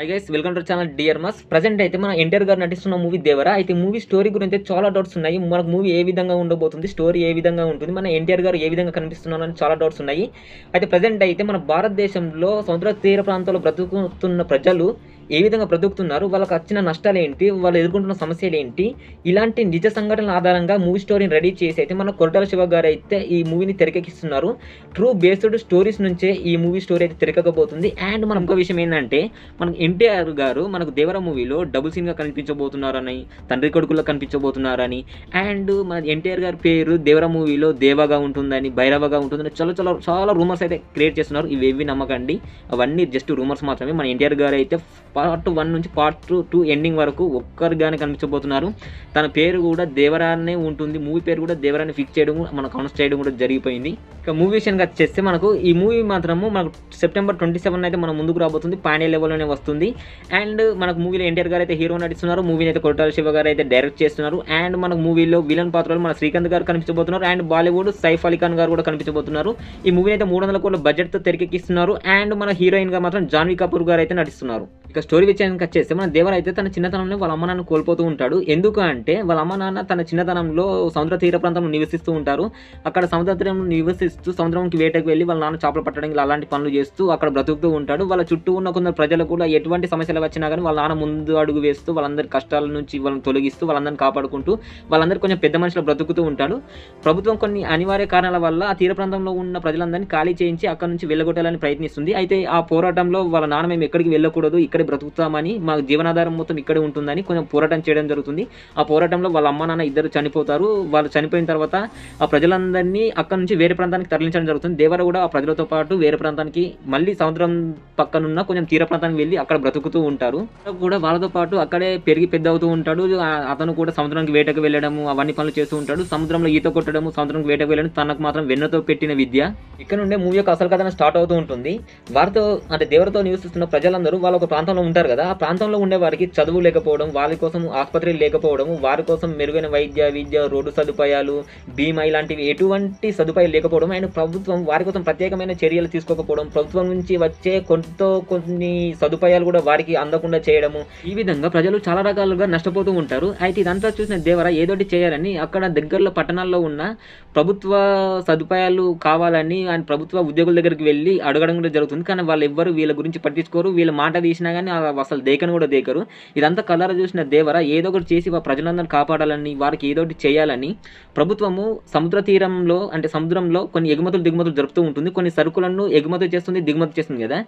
Hi guys, welcome to channel dear mass. Present అయితే మన ఎన్టీఆర్ గారు నటిస్తున్న మూవీ దేవరా. అయితే మూవీ స్టోరీ గురించి చాలా డౌట్స్ ఉన్నాయి. మనకు మూవీ ఏ విధంగా ఉండబోతుంది, స్టోరీ ఏ విధంగా ఉంటుంది, మన ఎన్టీఆర్ గారు ఏ విధంగా కనిపిస్తున్నారు అని చాలా డౌట్స్ ఉన్నాయి. అయితే ప్రజెంట్ అయితే మన భారతదేశంలో సముద్ర తీర ప్రాంతాల్లో బ్రతుకుతున్న ప్రజలు ఏ విధంగా బ్రతుకుతున్నారు, వాళ్ళకి వచ్చిన నష్టాలు ఏంటి, వాళ్ళు ఎదుర్కొంటున్న సమస్యలు ఏంటి, ఇలాంటి నిజ సంఘటనల ఆధారంగా మూవీ స్టోరీని రెడీ చేసి అయితే మన కొరటాల శివ గారు అయితే ఈ మూవీని తెరకెక్కిస్తున్నారు. ట్రూ బేస్డ్ స్టోరీస్ నుంచే ఈ మూవీ స్టోరీ అయితే తెరకెక్కబోతుంది. అండ్ మన ఇంకో విషయం ఏంటంటే, మనకు ఎన్టీఆర్ గారు మనకు దేవర మూవీలో డబుల్ సీన్గా కనిపించబోతున్నారని, తండ్రి కొడుకుల్లో కనిపించబోతున్నారని, అండ్ మన ఎన్టీఆర్ గారి పేరు దేవర మూవీలో దేవగా ఉంటుందని, భైరవగా ఉంటుందని చాలా రూమర్స్ అయితే క్రియేట్ చేస్తున్నారు. ఇవేవి నమ్మకండి, అవన్నీ జస్ట్ రూమర్స్ మాత్రమే. మన ఎన్టీఆర్ గారు అయితే పార్ట్ 1 నుంచి పార్ట్ 2 ఎండింగ్ వరకు ఒక్కరిగానే కనిపించబోతున్నారు. తన పేరు కూడా దేవరానే ఉంటుంది, మూవీ పేరు కూడా దేవరాన్ని ఫిక్స్ చేయడం, మనకు అనౌన్స్ చేయడం కూడా జరిగిపోయింది. ఇక మూవీ విషయానికి వచ్చేస్తే మనకు ఈ మూవీ మాత్రము మనకు సెప్టెంబర్ 27 అయితే మన ముందుకు రాబోతుంది. పాండే లెవెల్లోనే వస్తుంది. అండ్ మనకు మూవీలో ఎన్టీఆర్ గారు అయితే హీరో నటిస్తున్నారు, మూవీని అయితే కొరటాల శివ గారు అయితే డైరెక్ట్ చేస్తున్నారు. అండ్ మనకు మూవీలో విలన్ పాత్రలో మన శ్రీకాంత్ గారు కనిపించబోతున్నారు. అండ్ బాలీవుడ్ సైఫ్ అలీ ఖాన్ గారు కూడా కనిపించబోతున్నారు. ఈ మూవీని అయితే 300 కోట్ల బడ్జెట్తో తెరకెక్కిస్తున్నారు. అండ్ మన హీరోయిన్గా మాత్రం జాన్వీ కపూర్ గారు అయితే నటిస్తున్నారు. ఇక స్టోరీ విషయానికి వచ్చేస్తే మన దేవర అయితే తన చిన్నతనంలో వాళ్ళ అమ్మ నాన్న కోల్పోతూ ఉంటాడు. ఎందుకు అంటే వాళ్ళ అమ్మ నాన్న తన చిన్నతనంలో సముద్ర తీర ప్రాంతంలో నివసిస్తూ ఉంటారు. అక్కడ సముద్ర తీరంలో నివసిస్తూ సముద్రంకి వేటకు వెళ్ళి వాళ్ళ నాన్న చేపలు పట్టడానికి అలాంటి పనులు చేస్తూ అక్కడ బ్రతుకుతూ ఉంటాడు. వాళ్ళ చుట్టూ ఉన్న కొందరు ప్రజలు కూడా ఎటువంటి సమస్యలు వచ్చినా కానీ వాళ్ళ నాన్న ముందు అడుగు వేస్తూ వాళ్ళందరి కష్టాల నుంచి వాళ్ళని తొలగిస్తూ వాళ్ళందరిని కాపాడుకుంటూ వాళ్ళందరూ కొంచెం పెద్ద మనుషులు బ్రతుకుతూ ఉంటాడు. ప్రభుత్వం కొన్ని అనివార్య కారణాల వల్ల ఆ తీర ప్రాంతంలో ఉన్న ప్రజలందరినీ ఖాళీ చేయించి అక్కడ నుంచి వెళ్ళగొట్టాలని ప్రయత్నిస్తుంది. అయితే ఆ పోరాటంలో వాళ్ళ నాన్న మేము ఎక్కడికి వెళ్ళకూడదు, ఇక్కడే బ్రతుకుతామని, మా జీవనాధారం మొత్తం ఇక్కడే ఉంటుందని కొంచెం పోరాటం చేయడం జరుగుతుంది. ఆ పోరాటంలో వాళ్ళ అమ్మ నాన్న ఇద్దరు చనిపోతారు. వాళ్ళు చనిపోయిన తర్వాత ఆ ప్రజలందరినీ అక్కడ నుంచి వేరే ప్రాంతానికి తరలించడం జరుగుతుంది. దేవర కూడా ఆ ప్రజలతో పాటు వేరే ప్రాంతానికి మళ్ళీ సముద్రం పక్కనున్న కొంచెం తీర ప్రాంతానికి వెళ్ళి అక్కడ బ్రతుకుతూ ఉంటారు. కూడా వాళ్ళతో పాటు అక్కడే పెరిగి పెద్ద అవుతూ ఉంటాడు. అతను కూడా సముద్రానికి వేటకు వెళ్ళడము అవన్నీ పనులు చేస్తూ ఉంటాడు. సముద్రంలో ఈత కొట్టడము, సముద్రానికి వేటకు వెళ్ళడం తనకు మాత్రం వెన్నతో పెట్టిన విద్య. ఇక్కడ నుండే మూవీ యొక్క అసలు కథ స్టార్ట్ అవుతూ ఉంటుంది. వారితో అంటే దేవరతో నివసిస్తున్న ప్రజలందరూ వాళ్ళ ఒక ప్రాంతంలో ఉంటారు కదా, ఆ ప్రాంతంలో ఉండే వారికి చదువు లేకపోవడం, వారి కోసం ఆసుపత్రులు లేకపోవడం, వారి కోసం మెరుగైన వైద్య విద్య రోడ్డు సదుపాయాలు బీమా ఇలాంటివి ఎటువంటి సదుపాయాలు లేకపోవడం, అండ్ ప్రభుత్వం వారి కోసం ప్రత్యేకమైన చర్యలు తీసుకోకపోవడం, ప్రభుత్వం నుంచి వచ్చే కొన్ని సదుపాయాలు కూడా వారికి అందకుండా చేయడము, ఈ విధంగా ప్రజలు చాలా రకాలుగా నష్టపోతూ ఉంటారు. అయితే ఇదంతా చూసిన దేవర ఏదోటి చేయాలని అక్కడ దగ్గరలో పట్టణాల్లో ఉన్న ప్రభుత్వ సదుపాయాలు కావాలని ఆయన ప్రభుత్వ ఉద్యోగుల దగ్గరికి వెళ్ళి అడగడం కూడా జరుగుతుంది. కానీ వాళ్ళు ఎవ్వరు వీళ్ళ గురించి పట్టించుకోరు, వీళ్ళ మాట తీసినా కానీ అసలు దేకను కూడా దేకరు. ఇదంతా కలర్ చూసిన దేవర ఏదో ఒకటి చేసి ప్రజలందరినీ కాపాడాలని, వారికి ఏదో ఒకటి చేయాలని ప్రభుత్వము సముద్ర తీరంలో అంటే సముద్రంలో కొన్ని ఎగుమతులు దిగుమతులు జరుపుతూ ఉంటుంది. కొన్ని సరుకులను ఎగుమతి చేస్తుంది, దిగుమతి చేస్తుంది కదా.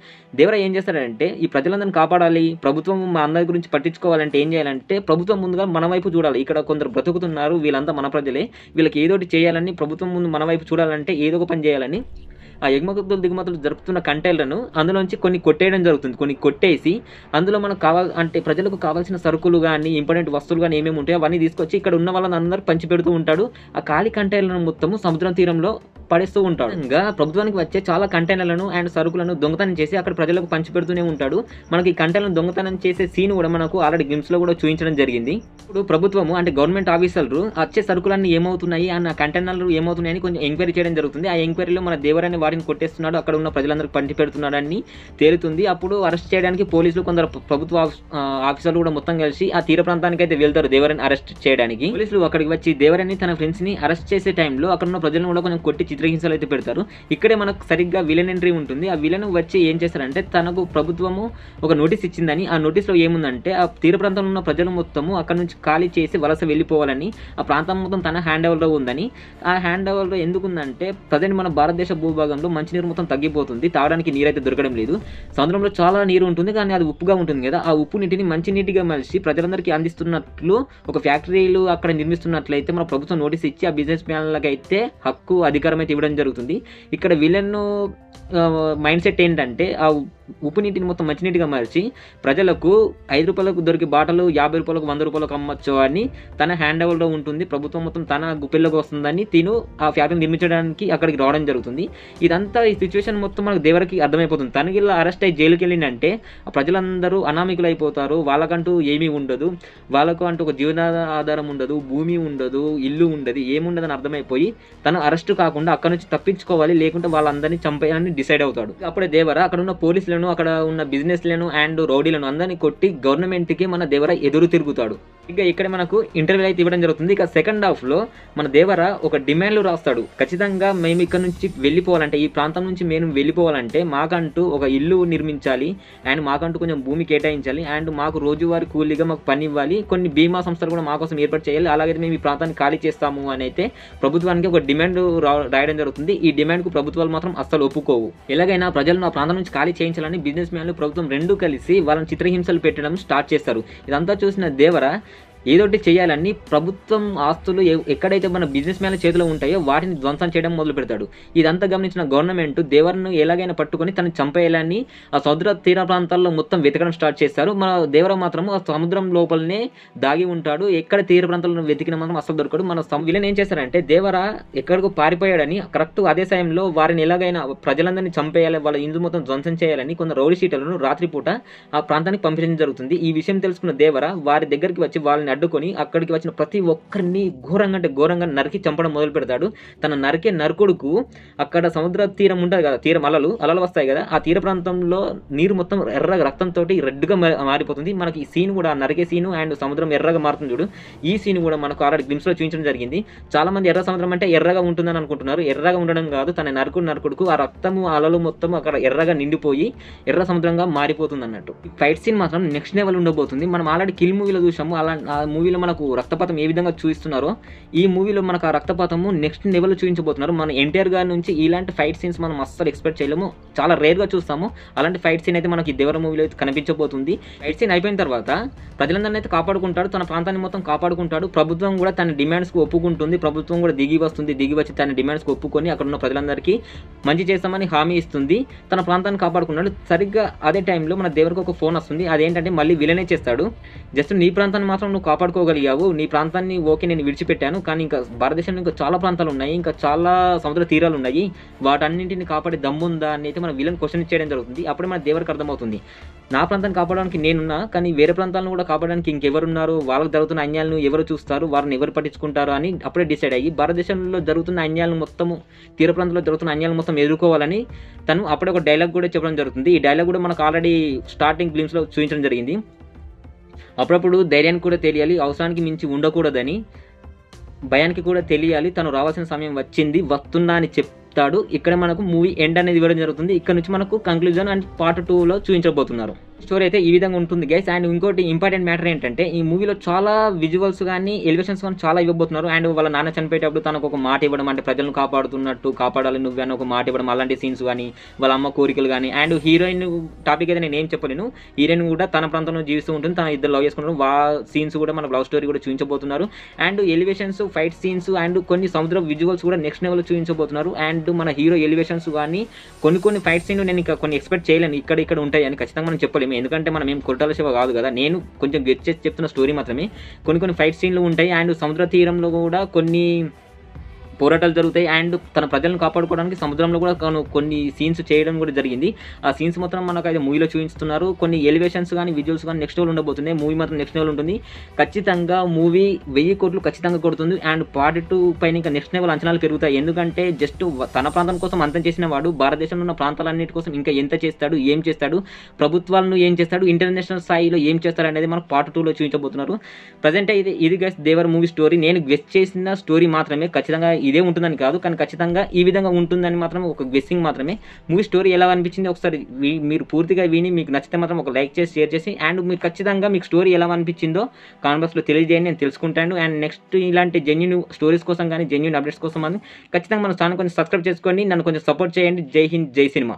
దేవర ఏం చేస్తాడంటే ఈ ప్రజలందరినీ కాపాడాలి, ప్రభుత్వం మా అందరి గురించి పట్టించుకోవాలంటే ఏం చేయాలంటే ప్రభుత్వం ముందుగా మన వైపు చూడాలి. ఇక్కడ కొందరు బ్రతుకుతున్నారు, వీళ్ళంతా మన ప్రజలే, వీళ్ళకి ఏదో ఒకటి చేయాలని, ప్రభుత్వం ముందు మన వైపు చూడాలంటే ఏదో ఒక పని చేయాలని ఆ ఎగుమతులు దిగుమతులు జరుపుతున్న కంటైనర్లను అందులోంచి కొన్ని కొట్టేయడం జరుగుతుంది. కొన్ని కొట్టేసి అందులో మనకు అంటే ప్రజలకు కావాల్సిన సరుకులు కానీ ఇంపార్టెంట్ వస్తువులు కానీ ఏమేమి ఉంటాయో అవన్నీ తీసుకొచ్చి ఇక్కడ ఉన్న వాళ్ళని అందరూ పంచి పెడుతూ ఉంటాడు. ఆ ఖాళీ కంటైనర్లను మొత్తము సముద్రం తీరంలో పడేస్తూ ఉంటాడు. ఇంకా ప్రభుత్వానికి వచ్చే చాలా కంటైనర్లను అండ్ సరుకులను దొంగతనం చేసి అక్కడ ప్రజలకు పంచి పెడుతూనే ఉంటాడు. మనకి ఈ కంటైనర్లను దొంగతనం చేసే సీన్ కూడా మనకు ఆల్రెడీ గ్లిమ్స్ లో కూడా చూపించడం జరిగింది. ఇప్పుడు ప్రభుత్వము అంటే గవర్నమెంట్ ఆఫీసర్లు వచ్చే సరుకులన్నీ ఏమవుతున్నాయి అన్న కంటైనర్లు ఏమవుతున్నాయని కొంచెం ఎంక్వైరీ చేయడం జరుగుతుంది. ఆ ఎంక్వైరీలో మన దేవరాన్ని వాటిని కొట్టేస్తున్నాడు, అక్కడ ఉన్న ప్రజలందరికీ పంచి పెడుతున్నాడని తేలుతుంది. అప్పుడు అరెస్ట్ చేయడానికి పోలీసులు కొందరు ప్రభుత్వ ఆఫీసర్లు కూడా మొత్తం కలిసి ఆ తీర ప్రాంతానికి అయితే వెళ్తారు దేవరాన్ని అరెస్ట్ చేయడానికి. పోలీసులు అక్కడికి వచ్చి దేవరాన్ని తన ఫ్రెండ్స్ ని అరెస్ట్ చేసే టైంలో అక్కడ ఉన్న ప్రజలను కూడా కొంచెం కొట్టి చిత్రహింసలు అయితే పెడతారు. ఇక్కడే మనకు సరిగ్గా విలన్ ఎంట్రీ ఉంటుంది. ఆ విలన్ వచ్చి ఏం చేస్తారంటే తనకు ప్రభుత్వము ఒక నోటీస్ ఇచ్చిందని, ఆ నోటీస్లో ఏముందంటే ఆ తీర ప్రాంతంలో ఉన్న ప్రజలు మొత్తము అక్కడ నుంచి ఖాళీ చేసి వలస వెళ్ళిపోవాలని, ఆ ప్రాంతం మొత్తం తన హ్యాండ్ ఓవర్లో ఉందని. ఆ హ్యాండ్ ఓవర్లో ఎందుకుందంటే ప్రజెంట్ మన భారతదేశ భూభాగంలో మంచినీరు మొత్తం తగ్గిపోతుంది, తాగడానికి నీరు అయితే దొరకడం లేదు. సముద్రంలో చాలా నీరు ఉంటుంది కానీ అది ఉప్పుగా ఉంటుంది కదా, ఆ ఉప్పు నీటిని మంచి నీటిగా మలిచి ప్రజలందరికీ అందిస్తున్నట్లు ఒక ఫ్యాక్టరీలు అక్కడ నిర్మిస్తున్నట్లయితే మన ప్రభుత్వం నోటీస్ ఇచ్చి ఆ బిజినెస్ మ్యాన్లకు అయితే హక్కు అధికారం అయితే ఇవ్వడం జరుగుతుంది. ఇక్కడ విలన్ మైండ్ సెట్ ఏంటంటే ఆ ఉప్పు నీటిని మొత్తం మంచినీటిగా మార్చి ప్రజలకు 5 రూపాయలకు దొరికి బాటలు 50 రూపాయలకు 100 రూపాయలకు అమ్మచ్చు అని తన హ్యాండ్ ఓవర్లో ఉంటుంది. ప్రభుత్వం మొత్తం తన గుప్పెల్లోకి వస్తుందని తిను ఆ ఫ్యాక్టరీ నిర్మించడానికి అక్కడికి రావడం జరుగుతుంది. ఇదంతా ఈ సిచ్యువేషన్ మొత్తం మనకు దేవరకి అర్థమైపోతుంది. తనకి ఇలా అరెస్ట్ అయ్యి జైలుకి వెళ్ళిందంటే ఆ ప్రజలందరూ అనామికులు అయిపోతారు, వాళ్ళకంటూ ఏమీ ఉండదు, వాళ్ళకు అంటూ ఒక జీవన ఆధారం ఉండదు, భూమి ఉండదు, ఇల్లు ఉండదు, ఏముండదని అర్థమైపోయి తను అరెస్ట్ కాకుండా అక్కడ నుంచి తప్పించుకోవాలి, లేకుంటే వాళ్ళందరినీ చంపేయాలని డిసైడ్ అవుతాడు. అప్పుడే దేవర అక్కడ ఉన్న పోలీసులను పోలీసులను, అక్కడ ఉన్న బిజినెస్‌లను అండ్ రౌడీలను అందరిని కొట్టి గవర్నమెంట్‌కి మన దేవర ఎదురు తిరుగుతాడు. ఇక ఇక్కడ మనకు ఇంటర్వ్యూ అయితే ఇవ్వడం జరుగుతుంది. ఇక సెకండ్ హాఫ్‌లో మన దేవర ఒక డిమాండ్‌లు రాస్తాడు. ఖచ్చితంగా మేము ఇక్కడ నుంచి వెళ్ళిపోవాలంటే, ఈ ప్రాంతం నుంచి మేము వెళ్ళిపోవాలంటే మాకంటూ ఒక ఇల్లు నిర్మించాలి అండ్ మాకంటూ కొంచెం భూమి కేటాయించాలి అండ్ మాకు రోజువారీ కూలీగా మాకు పని ఇవ్వాలి. కొన్ని బీమా సంస్థలు కూడా మా కోసం ఏర్పాటు చేయాలి. అలాగైతే మేము ఈ ప్రాంతాన్ని ఖాళీ చేస్తాము అని అయితే ప్రభుత్వానికి ఒక డిమాండ్ రాయడం జరుగుతుంది. ఈ డిమాండ్‌కు ప్రభుత్వాలు మాత్రం అస్సలు ఒప్పుకోవు. ఎలాగైనా ప్రజలను ఆ ప్రాంతం నుంచి ఖాళీ చేయించాలని బిజినెస్ మ్యాన్లు, ప్రభుత్వం రెండూ కలిసి వాళ్ళని చిత్రహింసలు పెట్టడం స్టార్ట్ చేస్తారు. ఇదంతా చూసిన దేవర ఏదోటి చేయాలని ప్రభుత్వం ఆస్తులు ఎక్కడైతే మన బిజినెస్ మ్యాన్ల చేతిలో ఉంటాయో వాటిని ధ్వంసం చేయడం మొదలు పెడతాడు. ఇదంతా గమనించిన గవర్నమెంట్ దేవరను ఎలాగైనా పట్టుకొని తను చంపేయాలని ఆ సముద్ర తీర ప్రాంతాల్లో మొత్తం వెతకడం స్టార్ట్ చేస్తారు. మన దేవర మాత్రం ఆ సముద్రం లోపలనే దాగి ఉంటాడు. ఎక్కడ తీర ప్రాంతాలను వెతికిన మాత్రం అస్సలు దొరకడు. మన విలన్ ఏం చేస్తారంటే దేవర ఎక్కడికో పారిపోయాడని కరెక్ట్ అదే సమయంలో వారిని ఎలాగైనా ప్రజలందరినీ చంపేయాలి, వాళ్ళ ఇండ్లు మొత్తం ధ్వంసం చేయాలని కొంత రౌడీ షీటర్లను రాత్రిపూట ఆ ప్రాంతానికి పంపించడం జరుగుతుంది. ఈ విషయం తెలుసుకున్న దేవర వారి దగ్గరికి వచ్చి వాళ్ళని అడ్డుకొని అక్కడికి వచ్చిన ప్రతి ఒక్కరిని ఘోరంగా అంటే ఘోరంగా నరికి చంపడం మొదలు పెడతాడు. తన నరికే నరకుడుకు అక్కడ సముద్ర తీరం ఉంటుంది కదా, తీరం అలలు వస్తాయి కదా, ఆ తీర ప్రాంతంలో నీరు మొత్తం ఎర్రగా రక్తంతో రెడ్గా మారిపోతుంది. మనకి ఈ సీన్ కూడా నరికే సీను అండ్ సముద్రం ఎర్రగా మారుతుంది చూడు, ఈ సీన్ కూడా మనకు ఆల్రెడీ గ్లిమ్స్లో చూపించడం జరిగింది. చాలా మంది ఎర్ర సముద్రం అంటే ఎర్రగా ఉంటుందని అనుకుంటున్నారు. ఎర్రగా ఉండడం కాదు, తన నరకుడుకు ఆ రక్తము అలలు మొత్తం అక్కడ ఎర్రగా నిండిపోయి ఎర్ర సముద్రంగా మారిపోతుంది అన్నట్టు. ఫైట్ సీన్ మాత్రం నెక్స్ట్ లెవెల్ ఉండబోతుంది. మనం ఆల్రెడీ కిల్ మూవీలో చూసాము, అలా ఆ మూవీలో మనకు రక్తపాతం ఏ విధంగా చూపిస్తున్నారో ఈ మూవీలో మనకు ఆ రక్తపాతము నెక్స్ట్ లెవెల్ చూపించబోతున్నారు. మన ఎన్టీఆర్ గారి నుంచి ఇలాంటి ఫైట్ సీన్స్ మనం అస్సలు ఎక్స్పెక్ట్ చేయలేము, చాలా రేర్గా చూస్తాము. అలాంటి ఫైట్ సీన్ అయితే మనకి దేవర మూవీలో అయితే కనిపించబోతుంది. ఫైట్ సీన్ అయిపోయిన తర్వాత ప్రజలందరినీ అయితే కాపాడుకుంటాడు, తన ప్రాంతాన్ని మొత్తం కాపాడుకుంటాడు. ప్రభుత్వం కూడా తన డిమాండ్స్కి ఒప్పుకుంటుంది. ప్రభుత్వం కూడా దిగి వచ్చి తన డిమాండ్స్కి ఒప్పుకొని అక్కడ ఉన్న ప్రజలందరికీ మంచి చేస్తామని హామీ ఇస్తుంది. తన ప్రాంతాన్ని కాపాడుకున్నాడు. సరిగ్గా అదే టైంలో మన దేవరకు ఒక ఫోన్ వస్తుంది. అదేంటంటే మళ్ళీ విలనే చేస్తాడు. జస్ట్ నీ ప్రాంతాన్ని మాత్రం నువ్వు కాపాడుకోగలిగావు, నీ ప్రాంతాన్ని ఓకే నేను విడిచిపెట్టాను, కానీ ఇంకా భారతదేశంలో ఇంకా చాలా ప్రాంతాలు ఉన్నాయి, ఇంకా చాలా సముద్ర తీరాలు ఉన్నాయి, వాటన్నింటిని కాపాడే దమ్ముందా అని అయితే మన విలన్ క్వశ్చన్ చేయడం జరుగుతుంది. అప్పుడే మన దేవరికి అర్థమవుతుంది, నా ప్రాంతాన్ని కాపాడడానికి నేనున్నా, కానీ వేరే ప్రాంతాలను కూడా కాపాడడానికి ఇంకెవరున్నారు, వాళ్ళకి జరుగుతున్న అన్యాయాలను ఎవరు చూస్తారు, వారిని ఎవరు పట్టించుకుంటారు అని అప్పుడే డిసైడ్ అయ్యి భారతదేశంలో జరుగుతున్న అన్యాయాలను మొత్తము, తీర ప్రాంతంలో జరుగుతున్న అన్యాయాలను మొత్తం ఎదుర్కోవాలని తను అప్పుడే ఒక డైలాగ్ కూడా చెప్పడం జరుగుతుంది. ఈ డైలాగ్ కూడా మనకు ఆల్రెడీ స్టార్టింగ్ గ్లిమ్స్లో చూపించడం జరిగింది. అప్పుడప్పుడు ధైర్యానికి కూడా తెలియాలి, అవసరానికి మించి ఉండకూడదని, భయానికి కూడా తెలియాలి, తను రావాల్సిన సమయం వచ్చింది, వస్తున్నా అని చెప్తాడు. ఇక్కడ మనకు మూవీ ఎండ్ అనేది ఇవ్వడం జరుగుతుంది. ఇక్కడ నుంచి మనకు కంక్లూజన్ అండ్ పార్ట్ 2లో చూపించబోతున్నారు. స్టోరీ అయితే ఈ విధంగా ఉంటుంది గైస్. అండ్ ఇంకోటి ఇంపార్టెంట్ మ్యాటర్ ఏంటంటే ఈ మూవీలో చాలా విజువల్స్ కానీ ఎలివేషన్స్ కానీ చాలా ఇవ్వబోతున్నారు. అండ్ వాళ్ళ నాన్న చనిపోయేటప్పుడు తనకు ఒక మాట ఇవ్వడం, అంటే ప్రజలను కాపాడుతున్నట్టు, కాపాడాలి నువ్వు అని ఒక మాట ఇవ్వడం, అలాంటి సీన్స్ కానీ, వాళ్ళ అమ్మ కోరికలు కానీ. అండ్ హీరోయిన్ టాపిక్ అయితే నేను ఏం చెప్పలేను, హీరోయిన్ కూడా తన ప్రాంతంలో జీవిస్తూ ఉంటుంది, తన ఇద్దరు లవ్ చేసుకుంటారు, సీన్స్ కూడా మన లవ్ స్టోరీ కూడా చూపించబోతున్నారు. And elevations, fight scenes and కొన్ని సముద్ర విజువల్స్ కూడా నెక్స్ట్ లెవెల్లో చూపించబోతున్నారు. అండ్ మన హీరో ఎలివేషన్స్ కానీ కొన్ని ఫైట్ సీన్లు నేను ఇంకా కొన్ని ఎక్స్పెక్ట్ చేయలేను, ఇక్కడ ఉంటాయి అని ఖచ్చితంగా మనం చెప్పలేము. ఎందుకంటే మనం ఏం కొట్టాల శివ కాదు కదా, నేను కొంచెం గెట్ చేసి చెప్తున్న స్టోరీ మాత్రమే. కొన్ని ఫైట్ సీన్లు ఉంటాయి అండ్ సముద్ర తీరంలో కూడా కొన్ని పోరాటాలు జరుగుతాయి. అండ్ తన ప్రజలను కాపాడుకోవడానికి సముద్రంలో కూడా కొన్ని సీన్స్ చేయడం కూడా జరిగింది. ఆ సీన్స్ మాత్రం మనకు అయితే మూవీలో చూపిస్తున్నారు. కొన్ని ఎలివేషన్స్ కానీ విజువల్స్ కానీ నెక్స్ట్ లెవెల్ ఉండబోతుంది. మూవీ మాత్రం నెక్స్ట్ లెవెల్ ఉంటుంది. ఖచ్చితంగా మూవీ 1000 కోట్లు ఖచ్చితంగా కొడుతుంది. అండ్ పార్ట్ 2 పైన ఇంకా నెక్స్ట్ లెవెల్ అంచనాలు పెరుగుతాయి. ఎందుకంటే జస్ట్ తన ప్రాంతం కోసం అంతం చేసిన వాడు భారతదేశంలో ఉన్న ప్రాంతాలన్నిటి కోసం ఇంకా ఎంత చేస్తాడు, ఏం చేస్తాడు, ప్రభుత్వాలను ఏం చేస్తాడు, ఇంటర్నేషనల్ స్థాయిలో ఏం చేస్తాడు అనేది మనకు పార్ట్ 2లో చూపించబోతున్నారు. ప్రజెంట్ అయితే ఇది గైస్ దేవర్ మూవీ స్టోరీ. నేను గెస్ చేసిన స్టోరీ మాత్రమే, ఖచ్చితంగా ఇదే ఉంటుందని కాదు, కానీ ఖచ్చితంగా ఈ విధంగా ఉంటుందని మాత్రం ఒక గెస్సింగ్ మాత్రమే. మూవీ స్టోరీ ఎలా అనిపించింది ఒకసారి మీరు పూర్తిగా విని మీకు నచ్చితే మాత్రం ఒక లైక్ చేసి షేర్ చేసి, అండ్ మీరు ఖచ్చితంగా మీకు స్టోరీ ఎలా అనిపించిందో కామెంట్ బాక్స్లో తెలియజేయండి, నేను తెలుసుకుంటాను. అండ్ నెక్స్ట్ ఇలాంటి జెన్యూన్ స్టోరీస్ కోసం కానీ జెన్యూన్ అప్డేట్స్ కోసం కానీ ఖచ్చితంగా మన ఛానల్ కొంచెం సబ్స్క్రైబ్ చేసుకొని నన్ను కొంచెం సపోర్ట్ చేయండి. జై హింద్, జై సినిమా.